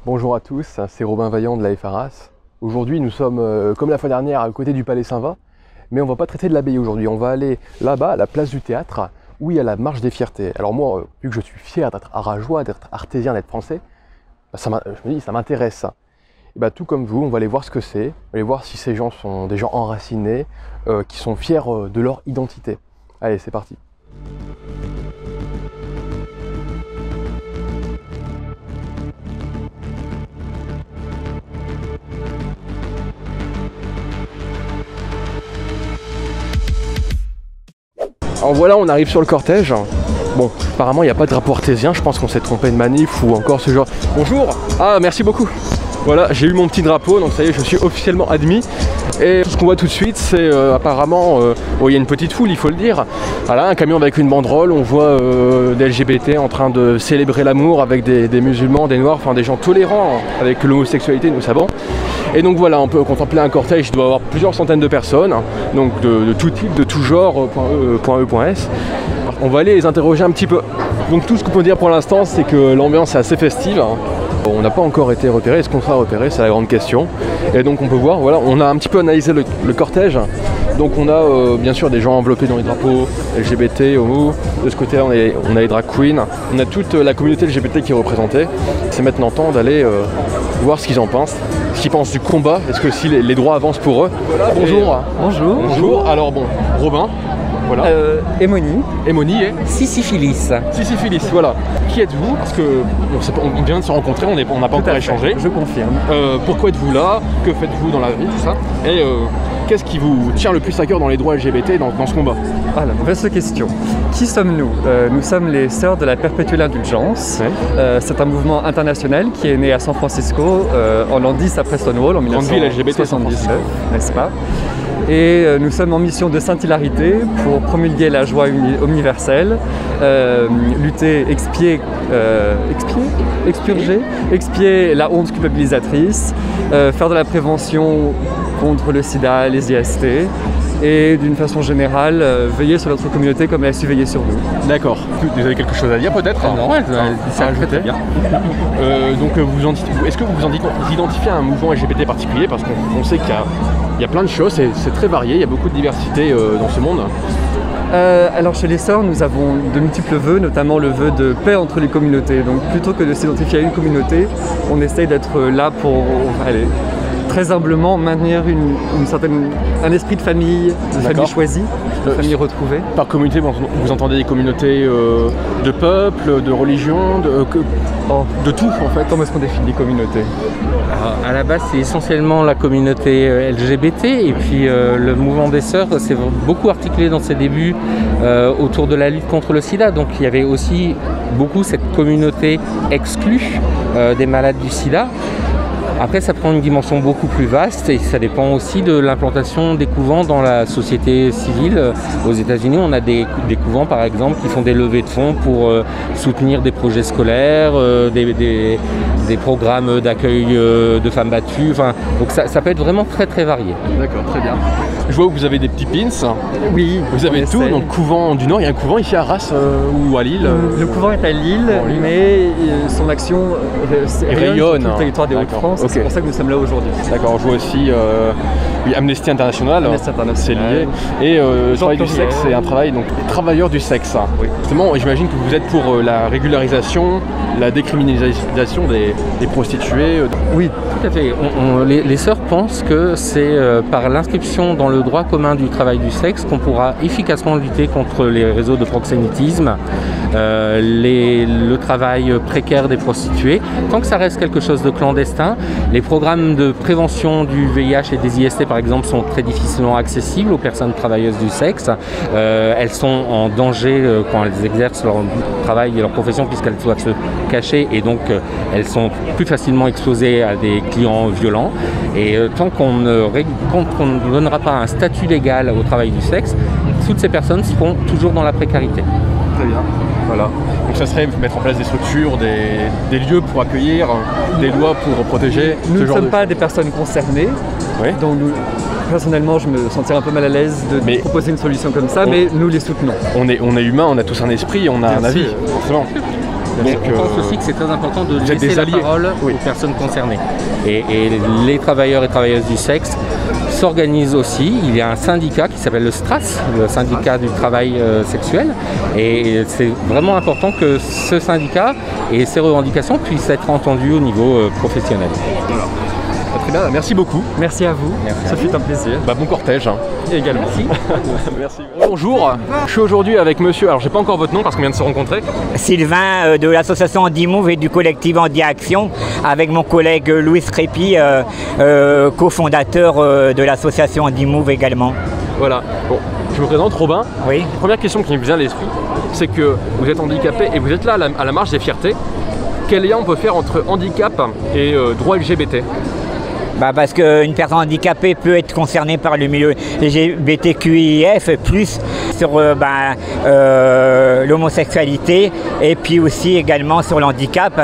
Bonjour à tous, c'est Robin Vaillant de la FARAS. Aujourd'hui nous sommes, comme la fois dernière, à côté du Palais Saint-Va, mais on ne va pas traiter de l'abbaye aujourd'hui, on va aller là-bas, à la place du théâtre, où il y a la marche des fiertés. Alors moi, vu que je suis fier d'être arageois, d'être artésien, d'être français, je me dis ça m'intéresse. Et tout comme vous, on va aller voir ce que c'est, on va aller voir si ces gens sont des gens enracinés, qui sont fiers de leur identité. Allez, c'est parti. Alors voilà, on arrive sur le cortège. Bon, apparemment il n'y a pas de drapeau artésien, je pense qu'on s'est trompé de manif ou encore ce genre. Bonjour. Ah, merci beaucoup. Voilà, j'ai eu mon petit drapeau, donc ça y est, je suis officiellement admis. Et ce qu'on voit tout de suite, c'est apparemment, il y a une petite foule, il faut le dire. Voilà, un camion avec une banderole, on voit des LGBT en train de célébrer l'amour avec des musulmans, des noirs, enfin des gens tolérants avec l'homosexualité, nous savons. Et donc voilà, on peut contempler un cortège, il doit y avoir plusieurs centaines de personnes, donc de tout type, de tout genre, .E.S. On va aller les interroger un petit peu. Donc tout ce qu'on peut dire pour l'instant, c'est que l'ambiance est assez festive. On n'a pas encore été repéré, est-ce qu'on sera repéré? C'est la grande question. Et donc on peut voir, voilà, on a un petit peu analysé le cortège. Donc on a bien sûr des gens enveloppés dans les drapeaux LGBT, homo. De ce côté-là, on a les drag queens. On a toute la communauté LGBT qui est représentée. C'est maintenant temps d'aller voir ce qu'ils en pensent. Ce qu'ils pensent du combat. Est-ce que si les droits avancent pour eux? Voilà, bonjour. Bonjour. Bonjour. Alors bon, Robin. Voilà. Émonie. Émonie et Sisyphilis. Sisyphilis, voilà. Qui êtes-vous? Parce que on vient de se rencontrer, on n'a pas encore échangé. Je confirme. Pourquoi êtes-vous là? Que faites-vous dans la vie, tout ça? Et qu'est-ce qui vous tient le plus à cœur dans les droits LGBT, dans ce combat? Voilà, vaste question. Qui sommes-nous? Nous sommes les Sœurs de la Perpétuelle Indulgence. Ouais. C'est un mouvement international qui est né à San Francisco, en l'an 10 après Stonewall, en 1979, n'est-ce pas? Et nous sommes en mission de Saint-Hilarité pour promulguer la joie universelle, lutter, expier la honte culpabilisatrice, faire de la prévention contre le sida, les IST, et d'une façon générale, veiller sur notre communauté comme elle a su veiller sur nous. D'accord. Vous avez quelque chose à dire peut-être? Non, ça très bien. Donc est-ce que vous identifiez un mouvement LGBT particulier? Parce qu'on sait qu'il y a plein de choses, c'est très varié, il y a beaucoup de diversité dans ce monde. Alors chez les Sœurs, nous avons de multiples vœux, notamment le vœu de paix entre les communautés. Donc plutôt que de s'identifier à une communauté, on essaye d'être là pour très humblement maintenir un esprit de famille choisie, de famille retrouvée. Par communauté, vous entendez des communautés de peuple, de religion, de tout en fait? Comment est-ce qu'on définit les communautés? Alors, à la base, c'est essentiellement la communauté LGBT et puis le mouvement des Sœurs s'est beaucoup articulé dans ses débuts autour de la lutte contre le sida. Donc il y avait aussi beaucoup cette communauté exclue des malades du sida. Après, ça prend une dimension beaucoup plus vaste et ça dépend aussi de l'implantation des couvents dans la société civile. Aux États-Unis, on a des couvents, par exemple, qui font des levées de fonds pour soutenir des projets scolaires, des programmes d'accueil de femmes battues. Enfin, donc ça peut être vraiment très très varié. D'accord, très bien. Je vois que vous avez des petits pins. Oui. Vous avez tout, donc couvent du Nord. Il y a un couvent ici à Arras ou à Lille. Le couvent est à Lille, mais son action rayonne sur tout le territoire des Hauts-de-France. Okay. C'est pour ça que nous sommes là aujourd'hui. D'accord, je vois aussi Amnesty International, c'est lié. Et le travail du sexe, c'est un travail, donc les travailleurs du sexe. Oui. Justement, j'imagine que vous êtes pour la régularisation, la décriminalisation des prostituées. Oui, tout à fait. Les Sœurs pensent que c'est par l'inscription dans le droit commun du travail du sexe qu'on pourra efficacement lutter contre les réseaux de proxénétisme, le travail précaire des prostituées, tant que ça reste quelque chose de clandestin. Les programmes de prévention du VIH et des IST, par exemple, sont très difficilement accessibles aux personnes travailleuses du sexe. Elles sont en danger quand elles exercent leur travail et leur profession, puisqu'elles doivent se cacher, et donc elles sont plus facilement exposées à des clients violents. Et tant qu'on ne donnera pas un statut légal au travail du sexe, toutes ces personnes seront toujours dans la précarité. Très bien. Voilà. Donc ça serait mettre en place des structures, des lieux pour accueillir, des lois pour protéger. Nous ne sommes pas des personnes concernées, oui. Donc personnellement je me sentirais un peu mal à l'aise de proposer une solution comme ça, mais nous les soutenons. On est humain, on a tous un esprit, on a un avis, forcément. Donc, on pense aussi que c'est très important de laisser la parole aux personnes concernées. Et les travailleurs et travailleuses du sexe s'organisent aussi. Il y a un syndicat qui s'appelle le STRAS, le syndicat du travail sexuel. Et c'est vraiment important que ce syndicat et ses revendications puissent être entendues au niveau professionnel. Voilà. Très bien, merci beaucoup. Merci à vous, ça fut un plaisir. Bon cortège. Également. Merci. Merci. Bonjour, je suis aujourd'hui avec monsieur, alors j'ai pas encore votre nom parce qu'on vient de se rencontrer. Sylvain de l'association Handi-Move et du collectif Handi-Action, avec mon collègue Louis Crépi, cofondateur de l'association Handi-Move également. Voilà, bon, je me présente, Robin. Oui. Première question qui me vient à l'esprit, c'est que vous êtes handicapé et vous êtes là à la marche des fiertés. Quel lien on peut faire entre handicap et droit LGBT ? Parce qu'une personne handicapée peut être concernée par le milieu LGBTQIF, plus sur l'homosexualité et puis aussi également sur l'handicap.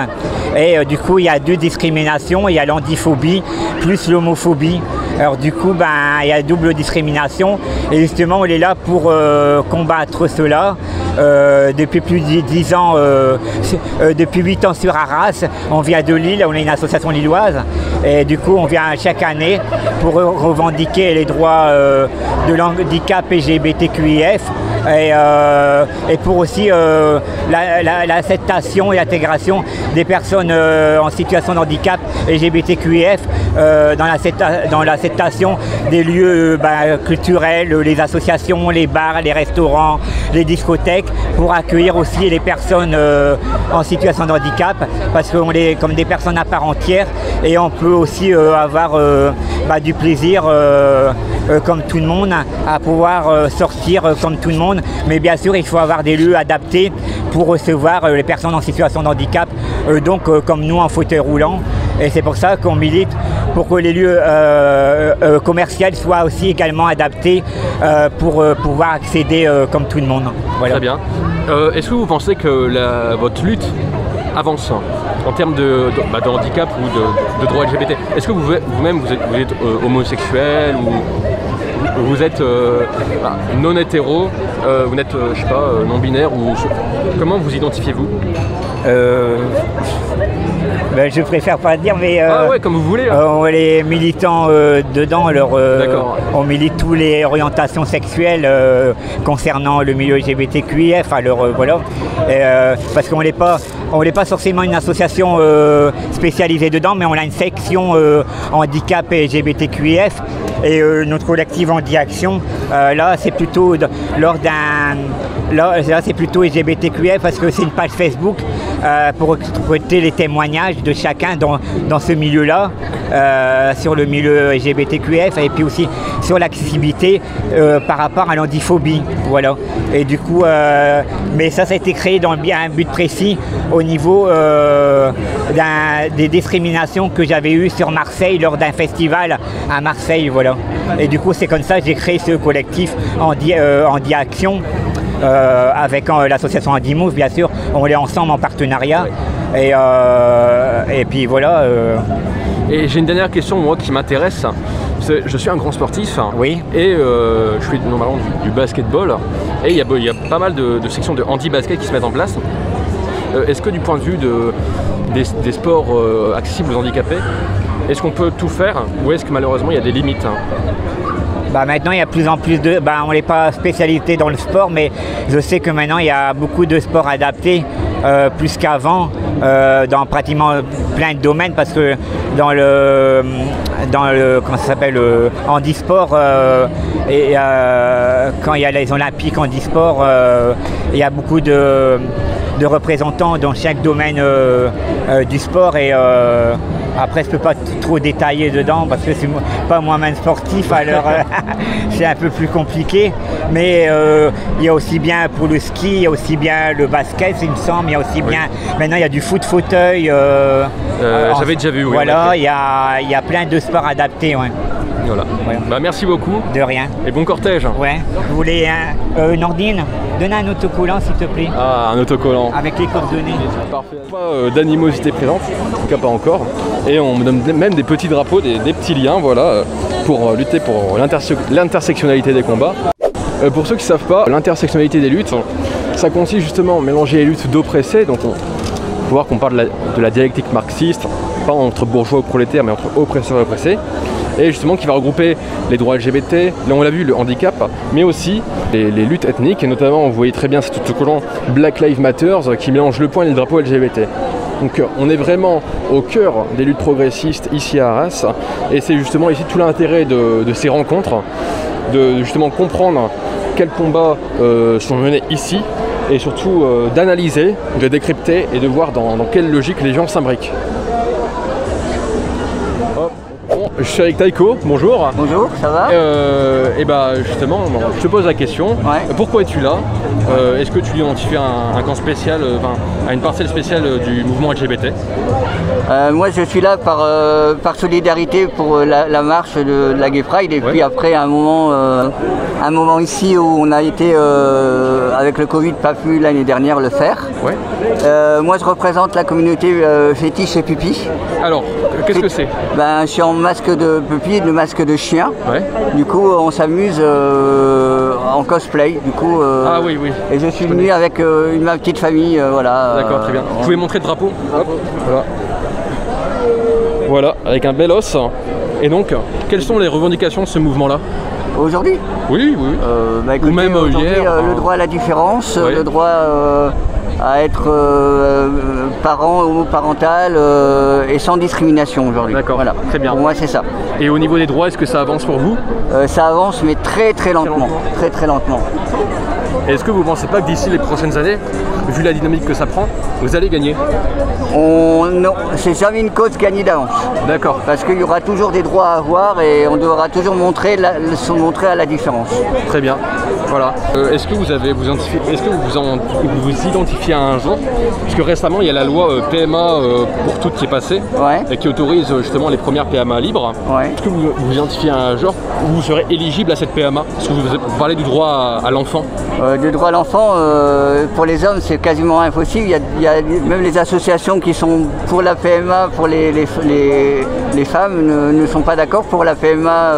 Et du coup, il y a deux discriminations, il y a l'handiphobie plus l'homophobie. Alors du coup, il y a double discrimination et justement, on est là pour combattre cela. Depuis plus de 10 ans, depuis 8 ans sur Arras, on vient de Lille, on est une association lilloise et du coup on vient chaque année pour revendiquer les droits de l'handicap LGBTQIF et pour aussi l'acceptation et l'intégration des personnes en situation de handicap LGBTQIF dans l'acceptation des lieux culturels, les associations, les bars, les restaurants, les discothèques, pour accueillir aussi les personnes en situation de handicap, parce qu'on est comme des personnes à part entière et on peut aussi avoir du plaisir comme tout le monde, à pouvoir sortir comme tout le monde, mais bien sûr il faut avoir des lieux adaptés pour recevoir les personnes en situation de handicap, comme nous en fauteuil roulant, et c'est pour ça qu'on milite pour que les lieux commerciaux soient aussi également adaptés pour pouvoir accéder comme tout le monde. Voilà. Très bien. Est-ce que vous pensez que votre lutte avance en termes de handicap ou de droits LGBT? Est-ce que vous-même vous êtes homosexuel ou vous êtes non hétéro, vous n'êtes non binaire, ou comment vous identifiez-vous? Je préfère pas dire, mais comme vous voulez. Les militants dedans, on milite toutes les orientations sexuelles concernant le milieu LGBTQIF. Alors voilà, parce qu'on n'est pas forcément une association spécialisée dedans, mais on a une section handicap et LGBTQIF. Et notre collectif Handi-Action, là c'est plutôt c'est plutôt LGBTQIF, parce que c'est une page Facebook pour récolter les témoignages de chacun dans ce milieu-là, sur le milieu LGBTQIF, et puis aussi sur l'accessibilité par rapport à l'handiphobie. Voilà. Et du coup, mais ça a été créé dans un but précis au niveau des discriminations que j'avais eues sur Marseille lors d'un festival à Marseille. Voilà. Et du coup, c'est comme ça que j'ai créé ce collectif Handi-Action. Avec l'association Handi-Move, bien sûr, on est ensemble en partenariat. Et puis voilà. Et j'ai une dernière question, moi, qui m'intéresse. Je suis un grand sportif, oui. Et je fais normalement du basketball, et il y a pas mal de sections de handi-basket qui se mettent en place. Est-ce que du point de vue des sports accessibles aux handicapés, est-ce qu'on peut tout faire, ou est-ce que malheureusement il y a des limites? Maintenant, il y a de plus en plus de... on n'est pas spécialisé dans le sport, mais je sais que maintenant, il y a beaucoup de sports adaptés, plus qu'avant, dans pratiquement plein de domaines, parce que dans le comment ça s'appelle, handisport, quand il y a les Olympiques handisport, il y a beaucoup de représentants dans chaque domaine du sport, et après je ne peux pas trop détailler dedans parce que c'est pas moi-même sportif, alors c'est un peu plus compliqué, mais il y a aussi bien pour le ski, il y a aussi bien le basket, il me semble, il y a aussi bien, maintenant il y a du foot fauteuil, j'avais déjà vu, oui. Voilà, il y a plein de sports adaptés, ouais. Voilà. Merci beaucoup. De rien. Et bon cortège. Ouais. Vous voulez Nordine, donne un autocollant s'il te plaît. Ah, un autocollant. Avec les coordonnées. Parfait. Pas d'animosité présente, en tout cas pas encore. Et on me donne même des petits drapeaux, des petits liens, voilà, pour lutter pour l'intersectionnalité des combats. Pour ceux qui ne savent pas, l'intersectionnalité des luttes, ça consiste justement à mélanger les luttes d'oppressés, donc faut voir qu'on parle de la dialectique marxiste, pas entre bourgeois ou prolétaires, mais entre oppresseurs et oppressés, et justement qui va regrouper les droits LGBT, là on l'a vu, le handicap, mais aussi les luttes ethniques, et notamment vous voyez très bien cet autocollant Black Lives Matter qui mélange le poing et le drapeau LGBT. Donc on est vraiment au cœur des luttes progressistes ici à Arras, et c'est justement ici tout l'intérêt de ces rencontres, de justement comprendre quels combats sont menés ici, et surtout d'analyser, de décrypter et de voir dans quelle logique les gens s'imbriquent. Bon, je suis avec Taiko, bonjour. Bonjour, ça va? Et bah justement, je te pose la question, ouais. Pourquoi es-tu là? Est-ce que tu identifies un camp spécial, à une parcelle spéciale du mouvement LGBT? Moi je suis là par solidarité pour la marche de la Gay Pride, et puis après un moment ici où on a été avec le Covid pas pu l'année dernière le faire. Ouais. Moi je représente la communauté fétiche et pupi. Alors, qu'est-ce que c'est? Je suis en masque de pupi et de masque de chien. Ouais. Du coup on s'amuse en cosplay. Du coup, ah oui, oui. Et je suis venu avec ma petite famille, voilà. D'accord, très bien. Vous pouvez montrer le drapeau? Hop, voilà. Voilà, avec un bel os. Et donc, quelles sont les revendications de ce mouvement-là? Aujourd'hui? Oui, oui. Écoutez, ou même hier. Le droit à la différence, ouais. Le droit à être parent, homoparental et sans discrimination aujourd'hui. D'accord, voilà. Très bien. Pour moi, c'est ça. Et au niveau des droits, est-ce que ça avance pour vous? Ça avance, mais très lentement. Très lentement. Est-ce que vous ne pensez pas que d'ici les prochaines années, vu la dynamique que ça prend, vous allez gagner? Non, c'est jamais une cause gagnée d'avance. D'accord. Parce qu'il y aura toujours des droits à avoir et on devra toujours montrer à la différence. Très bien. Voilà. Est-ce que vous identifiez à un genre? Parce que récemment, il y a la loi PMA pour toutes qui est passée, ouais. Et qui autorise justement les premières PMA libres. Ouais. Est-ce que vous identifiez à un genre où vous serez éligible à cette PMA? Parce que vous parlez du droit à l'enfant. Du droit à l'enfant, pour les hommes, c'est quasiment impossible. Il y a même les associations qui sont pour la PMA, pour les femmes ne sont pas d'accord pour la PMA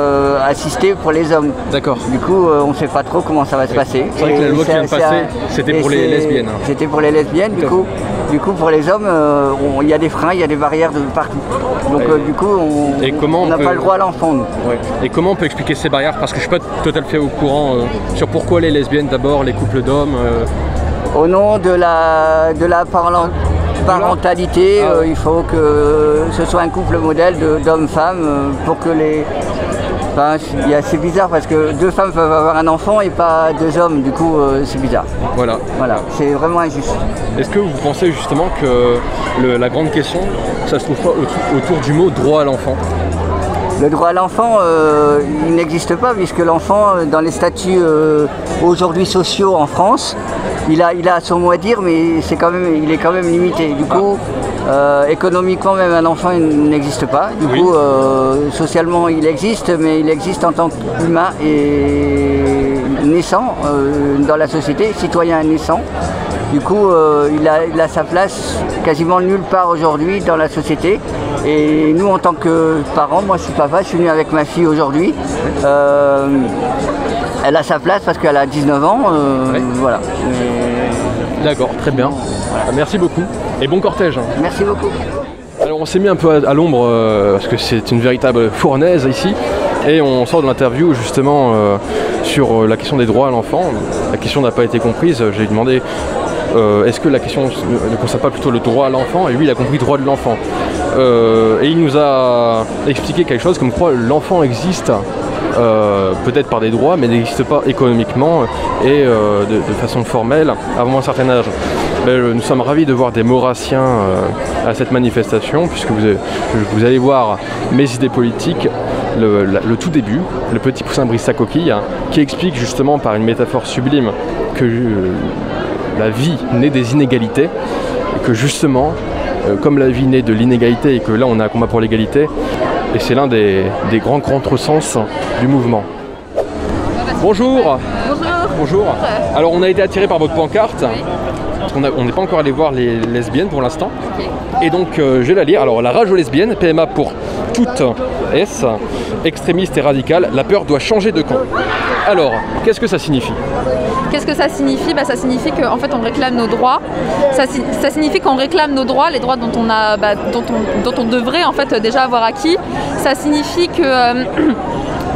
assistée pour les hommes. D'accord. Du coup, on ne sait pas trop comment ça va se passer. C'est vrai que la loi qui vient de passer, c'était pour les lesbiennes. C'était pour les lesbiennes, du coup pour les hommes, il y a des freins, il y a des barrières de partout. Donc du coup, on n'a pas le droit à l'enfant, nous. Ouais. Et comment on peut expliquer ces barrières? Parce que je ne suis pas tout à fait au courant sur pourquoi les lesbiennes d'abord, les couples d'hommes. Au nom de la parentalité, il faut que ce soit un couple modèle d'hommes-femmes pour que les... c'est bizarre parce que 2 femmes peuvent avoir un enfant et pas 2 hommes, du coup c'est bizarre. Voilà. C'est vraiment injuste. Est-ce que vous pensez justement que la grande question, ça se trouve pas autour du mot droit à l'enfant? Le droit à l'enfant, il n'existe pas, puisque l'enfant, dans les statuts aujourd'hui sociaux en France, il a son mot à dire, mais il est quand même limité. Du coup, économiquement même, un enfant il n'existe pas. Du coup, socialement, il existe, mais il existe en tant qu'humain et naissant dans la société, citoyen naissant. Du coup, il a sa place quasiment nulle part aujourd'hui dans la société. Et nous, en tant que parents, moi je suis papa, je suis venu avec ma fille aujourd'hui. Elle a sa place parce qu'elle a 19 ans. Voilà. D'accord, très bien. Voilà. Merci beaucoup. Et bon cortège. Merci beaucoup. Alors on s'est mis un peu à l'ombre parce que c'est une véritable fournaise ici. Et on sort de l'interview justement sur la question des droits à l'enfant. La question n'a pas été comprise. J'ai demandé est-ce que la question ne concerne pas plutôt le droit à l'enfant? Et lui il a compris droit de l'enfant. Et il nous a expliqué quelque chose comme quoi l'enfant existe peut-être par des droits mais n'existe pas économiquement et de façon formelle avant un certain âge. Nous sommes ravis de voir des Maurrassiens à cette manifestation puisque vous allez voir mes idées politiques, le tout début, le petit poussin brise sa coquille, qui explique justement par une métaphore sublime que la vie naît des inégalités et que justement comme la vie naît de l'inégalité et que là on a un combat pour l'égalité, et c'est l'un des grands contresens du mouvement. Bonjour. Bonjour. Bonjour. Alors on a été attiré par votre pancarte. Oui. On n'est pas encore allé voir les lesbiennes pour l'instant. Okay. Et donc je vais la lire. Alors la rage aux lesbiennes, PMA pour toute S, extrémiste et radicale, la peur doit changer de camp. Alors, qu'est-ce que ça signifie? Qu'est-ce que ça signifie? Ça signifie qu'en fait on réclame nos droits. Ça signifie qu'on réclame nos droits, les droits dont on devrait en fait déjà avoir acquis. Ça signifie que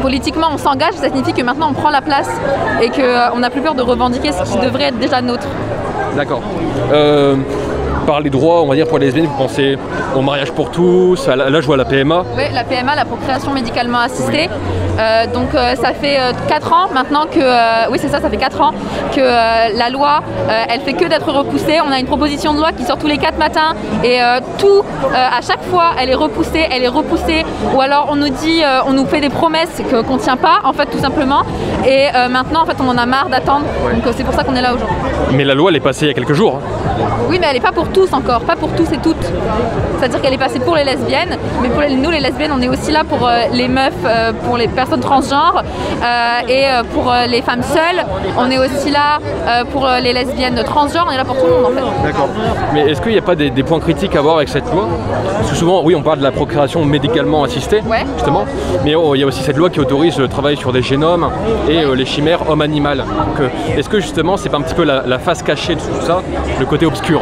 politiquement on s'engage, ça signifie que maintenant on prend la place et qu'on n'a plus peur de revendiquer ce qui devrait être déjà nôtre. D'accord. Par les droits, on va dire, pour les lesbiennes, vous pensez au mariage pour tous, là je vois la PMA. Oui, la PMA, la procréation médicalement assistée. Donc ça fait 4 ans maintenant que, oui c'est ça, ça fait 4 ans que la loi, elle fait que d'être repoussée. On a une proposition de loi qui sort tous les 4 matins et à chaque fois, elle est repoussée. Ou alors on nous dit, on nous fait des promesses qu'on ne tient pas, en fait, tout simplement. Et maintenant, en fait, on en a marre d'attendre. Ouais. Donc c'est pour ça qu'on est là aujourd'hui. Mais la loi, elle est passée il y a quelques jours. Oui, mais elle n'est pas pour tous encore, pas pour tous et toutes. C'est-à-dire qu'elle est passée pour les lesbiennes, mais pour nous les lesbiennes, on est aussi là pour les meufs, pour les personnes transgenres et pour les femmes seules. On est aussi là pour les lesbiennes transgenres, on est là pour tout le monde en fait. D'accord. Mais est-ce qu'il n'y a pas des points critiques à voir avec cette loi? Parce que souvent, oui, on parle de la procréation médicalement assistée, ouais, justement, mais il y a aussi cette loi qui autorise le travail sur des génomes et les chimères homme-animal. Donc est-ce que justement, c'est pas un petit peu la face cachée de tout ça, le côté obscur?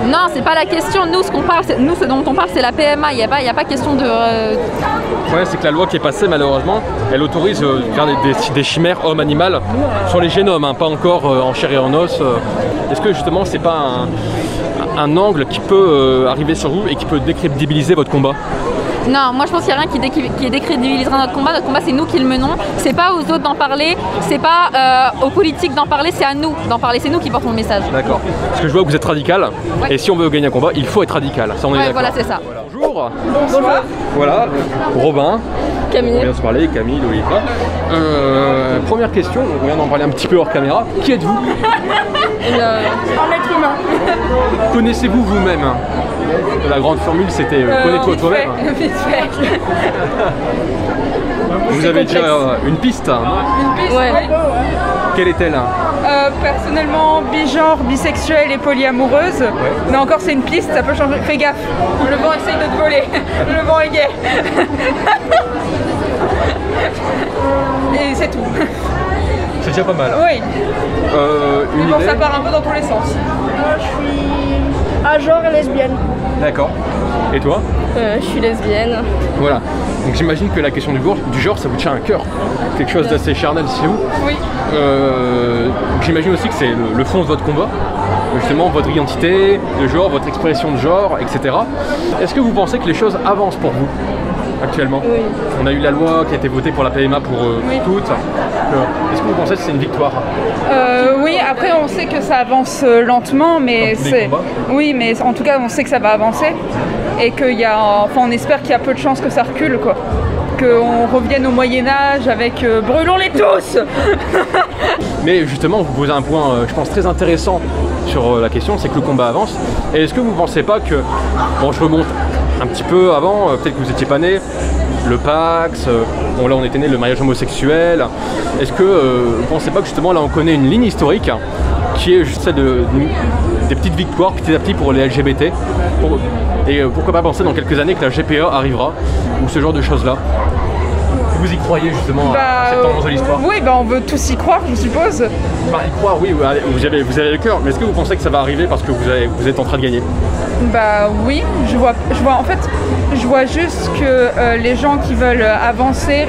Non, c'est pas la question. Nous, ce dont on parle, c'est la PMA. Il n'y a pas question de... Ouais, c'est que la loi qui est passée, malheureusement, elle autorise faire des chimères homme-animal sur les génomes, hein, pas encore en chair et en os. Est-ce que justement, c'est pas un angle qui peut arriver sur vous et qui peut décrédibiliser votre combat? Non, moi je pense qu'il n'y a rien qui décrédibilisera notre combat. Notre combat, c'est nous qui le menons. C'est pas aux autres d'en parler, c'est pas aux politiques d'en parler, c'est à nous d'en parler. C'est nous qui portons le message. D'accord. Parce que je vois que vous êtes radical, ouais, et si on veut gagner un combat, il faut être radical. Ça, on est d'accord. Voilà, c'est ça. Voilà. Bonjour. Bonjour. Voilà, Robin. Camille. On vient de se parler, Camille, Lolita. Première question, on vient d'en parler un petit peu hors caméra. Qui êtes-vous? Un être humain. Connaissez-vous vous-même? La grande formule, c'était connais-toi toi-même. Vite fait. Vous avez déjà une piste? Une piste, ouais. Quelle est-elle? Personnellement, bigenre, bisexuelle et polyamoureuse. Ouais. Mais encore, c'est une piste, ça peut changer. Fais gaffe, le vent essaye de te voler. Le vent est gay. Et c'est tout. C'est déjà pas mal. Oui. Mais bon, ça part un peu dans tous les sens. Je suis à genre et lesbienne. D'accord. Et toi? Je suis lesbienne. Voilà. Donc j'imagine que la question du genre, ça vous tient à cœur. Quelque chose d'assez charnel chez vous. Oui. J'imagine aussi que c'est le fond de votre combat. Justement, votre identité de genre, votre expression de genre, etc. Est-ce que vous pensez que les choses avancent pour vous actuellement? Oui. On a eu la loi qui a été votée pour la PMA pour oui, toutes. Est-ce que vous pensez que c'est une victoire? Oui, après on sait que ça avance lentement, mais c'est... Oui, mais en tout cas on sait que ça va avancer et qu'il y a... Enfin on espère qu'il y a peu de chances que ça recule, quoi. Qu'on revienne au Moyen-Âge avec brûlons-les tous. Mais justement, vous posez un point, je pense, très intéressant sur la question, c'est que le combat avance. Et est-ce que vous pensez pas que... Bon, je remonte un petit peu avant, peut-être que vous n'étiez pas né, le Pax, bon là on était né, le mariage homosexuel. Est-ce que vous pensez pas que justement là on connaît une ligne historique qui est juste celle des petites victoires petit à petit pour les LGBT et pourquoi pas penser dans quelques années que la GPA arrivera ou ce genre de choses là? Vous y croyez justement à cette tendance de l'histoire? Oui, on veut tous y croire, je suppose. Y croire, oui, vous avez le cœur, mais est-ce que vous pensez que ça va arriver parce que vous êtes en train de gagner? Oui, je vois juste que les gens qui veulent avancer,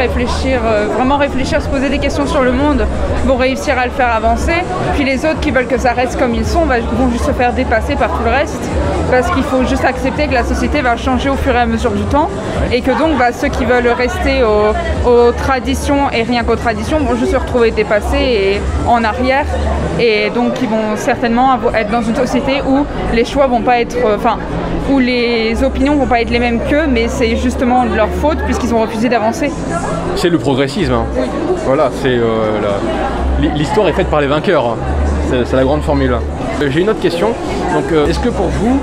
vraiment réfléchir, se poser des questions sur le monde, vont réussir à le faire avancer. Puis les autres qui veulent que ça reste comme ils sont, vont juste se faire dépasser par tout le reste. Parce qu'il faut juste accepter que la société va changer au fur et à mesure du temps. Et que donc ceux qui veulent rester aux traditions et rien qu'aux traditions vont juste se retrouver dépassés et en arrière. Et donc ils vont certainement être dans une société où les choix vont pas être... où les opinions vont pas être les mêmes qu'eux, mais c'est justement de leur faute puisqu'ils ont refusé d'avancer. C'est le progressisme. Hein. Oui. Voilà, c'est l'histoire est faite par les vainqueurs. C'est la grande formule. J'ai une autre question. Donc, est-ce que pour vous,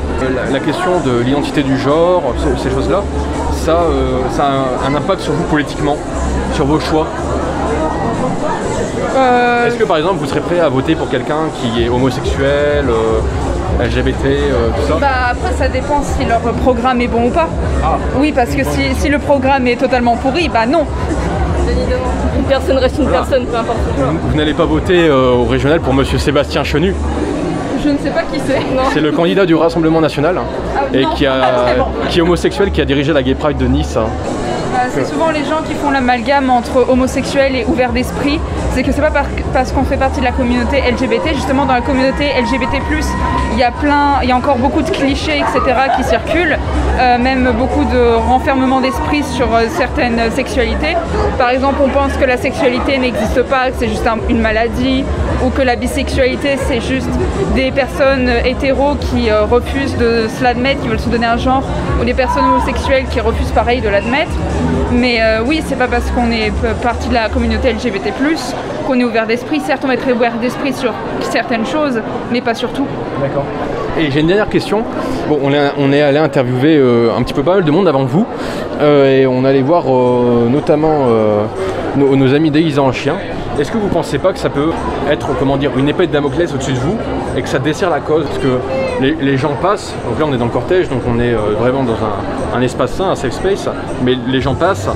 la question de l'identité du genre, ces choses-là, ça a un impact sur vous politiquement, sur vos choix? Est-ce que par exemple vous serez prêt à voter pour quelqu'un qui est homosexuel, LGBT, tout ça? Après ça dépend si leur programme est bon ou pas. Ah. Oui, parce que si le programme est totalement pourri, non. Une personne reste une personne, peu importe. Vous n'allez pas voter au régional pour monsieur Sébastien Chenu? Je ne sais pas qui c'est. C'est le candidat du Rassemblement National et non. qui est homosexuel, qui a dirigé la Gay Pride de Nice. C'est souvent les gens qui font l'amalgame entre homosexuels et ouverts d'esprit. C'est que c'est pas parce qu'on fait partie de la communauté LGBT, justement dans la communauté LGBT+, il y a encore beaucoup de clichés, etc. qui circulent, même beaucoup de renfermement d'esprit sur certaines sexualités. Par exemple, on pense que la sexualité n'existe pas, que c'est juste une maladie, ou que la bisexualité c'est juste des personnes hétéros qui refusent de se l'admettre, qui veulent se donner un genre, ou des personnes homosexuelles qui refusent pareil de l'admettre. Mais oui, c'est pas parce qu'on est partie de la communauté LGBT+, qu'on est ouvert d'esprit. Certes, on va être ouvert d'esprit sur certaines choses, mais pas sur tout. D'accord. Et j'ai une dernière question. Bon, on est allé interviewer un petit peu pas mal de monde avant vous, et on allait voir notamment nos amis déguisés en chiens. Est-ce que vous ne pensez pas que ça peut être, comment dire, une épée de Damoclès au-dessus de vous et que ça dessert la cause? Parce que les gens passent, donc là on est dans le cortège, donc on est vraiment dans un espace sain, un safe space, mais les gens passent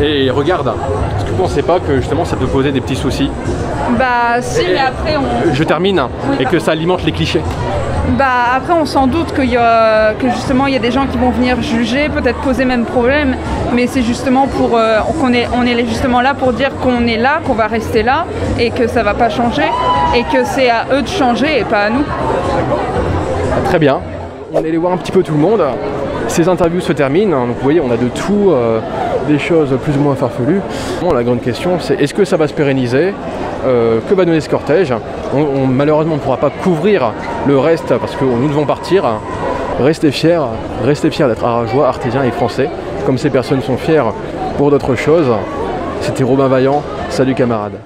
et regardent. Est-ce que vous ne pensez pas que justement ça peut poser des petits soucis? Bah si, mais après on... Je termine, oui, et que ça alimente les clichés. Bah après on s'en doute que justement il y a des gens qui vont venir juger, peut-être poser même problème, mais c'est justement pour on est justement là pour dire qu'on est là, qu'on va rester là et que ça va pas changer et que c'est à eux de changer et pas à nous. Très bien, on est allé voir un petit peu tout le monde. Ces interviews se terminent, donc vous voyez on a de tout, des choses plus ou moins farfelues. Bon, la grande question c'est est-ce que ça va se pérenniser? Que va donner ce cortège? Malheureusement on ne pourra pas couvrir le reste parce que nous devons partir. Restez fiers d'être arageois, artésiens et français, comme ces personnes sont fières pour d'autres choses. C'était Robin Vaillant, salut camarades.